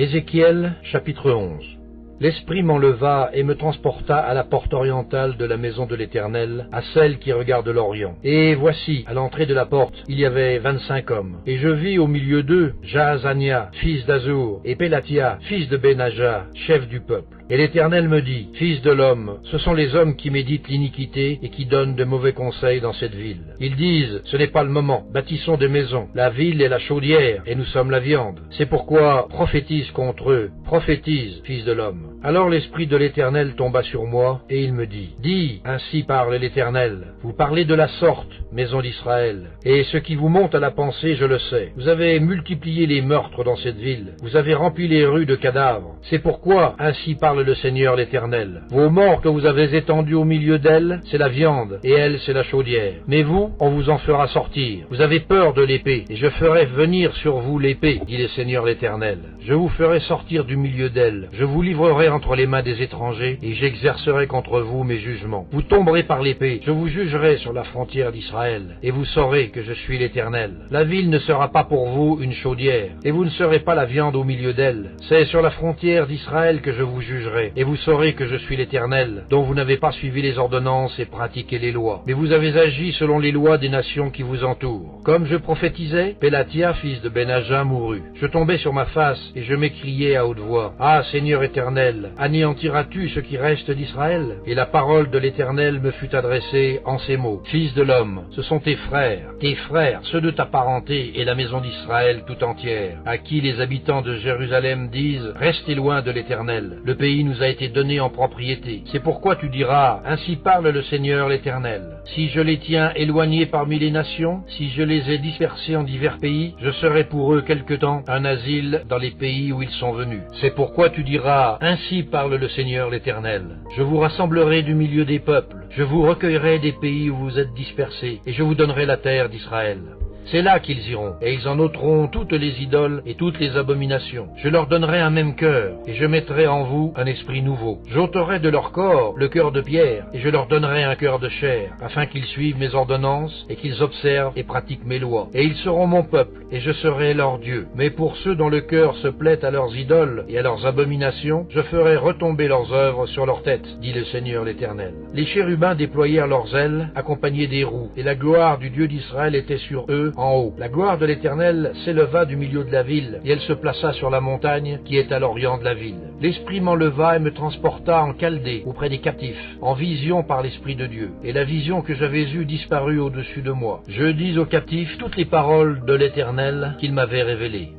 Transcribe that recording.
Ézéchiel, chapitre 11. L'Esprit m'enleva et me transporta à la porte orientale de la maison de l'Éternel, à celle qui regarde l'Orient. Et voici, à l'entrée de la porte, il y avait 25 hommes. Et je vis au milieu d'eux Jaazania, fils d'Azur, et Pélatia, fils de Benaja, chef du peuple. Et l'Éternel me dit, Fils de l'homme, ce sont les hommes qui méditent l'iniquité et qui donnent de mauvais conseils dans cette ville. Ils disent, ce n'est pas le moment, bâtissons des maisons. La ville est la chaudière, et nous sommes la viande. C'est pourquoi prophétise contre eux, prophétise, fils de l'homme. Alors l'Esprit de l'Éternel tomba sur moi, et il me dit, Dis, ainsi parle l'Éternel, vous parlez de la sorte, maison d'Israël, et ce qui vous monte à la pensée, je le sais. Vous avez multiplié les meurtres dans cette ville, vous avez rempli les rues de cadavres. C'est pourquoi, ainsi parle le Seigneur l'Éternel. Vos morts que vous avez étendus au milieu d'elle, c'est la viande, et elle, c'est la chaudière. Mais vous, on vous en fera sortir. Vous avez peur de l'épée, et je ferai venir sur vous l'épée, dit le Seigneur l'Éternel. Je vous ferai sortir du milieu d'elle. Je vous livrerai entre les mains des étrangers, et j'exercerai contre vous mes jugements. Vous tomberez par l'épée, je vous jugerai sur la frontière d'Israël, et vous saurez que je suis l'Éternel. La ville ne sera pas pour vous une chaudière, et vous ne serez pas la viande au milieu d'elle. C'est sur la frontière d'Israël que je vous jugerai. Et vous saurez que je suis l'Éternel, dont vous n'avez pas suivi les ordonnances et pratiqué les lois. Mais vous avez agi selon les lois des nations qui vous entourent. Comme je prophétisais, Pélatia, fils de Benaja, mourut. Je tombai sur ma face, et je m'écriai à haute voix, Ah, Seigneur Éternel, anéantiras-tu ce qui reste d'Israël? Et la parole de l'Éternel me fut adressée en ces mots, Fils de l'homme, ce sont tes frères, ceux de ta parenté et la maison d'Israël tout entière, à qui les habitants de Jérusalem disent, Restez loin de l'Éternel. Le pays nous a été donné en propriété. C'est pourquoi tu diras, Ainsi parle le Seigneur l'Éternel. Si je les tiens éloignés parmi les nations, si je les ai dispersés en divers pays, je serai pour eux quelque temps un asile dans les pays où ils sont venus. C'est pourquoi tu diras, Ainsi parle le Seigneur l'Éternel. Je vous rassemblerai du milieu des peuples, je vous recueillerai des pays où vous êtes dispersés, et je vous donnerai la terre d'Israël. C'est là qu'ils iront, et ils en ôteront toutes les idoles et toutes les abominations. Je leur donnerai un même cœur, et je mettrai en vous un esprit nouveau. J'ôterai de leur corps le cœur de pierre, et je leur donnerai un cœur de chair, afin qu'ils suivent mes ordonnances, et qu'ils observent et pratiquent mes lois. Et ils seront mon peuple, et je serai leur Dieu. Mais pour ceux dont le cœur se plaît à leurs idoles et à leurs abominations, je ferai retomber leurs œuvres sur leurs têtes, dit le Seigneur l'Éternel. Les chérubins déployèrent leurs ailes, accompagnés des roues, et la gloire du Dieu d'Israël était sur eux, en haut. La gloire de l'Éternel s'éleva du milieu de la ville, et elle se plaça sur la montagne qui est à l'orient de la ville. L'Esprit m'enleva et me transporta en Chaldée, auprès des captifs, en vision par l'Esprit de Dieu. Et la vision que j'avais eue disparut au-dessus de moi. Je dis aux captifs toutes les paroles de l'Éternel qu'il m'avait révélées.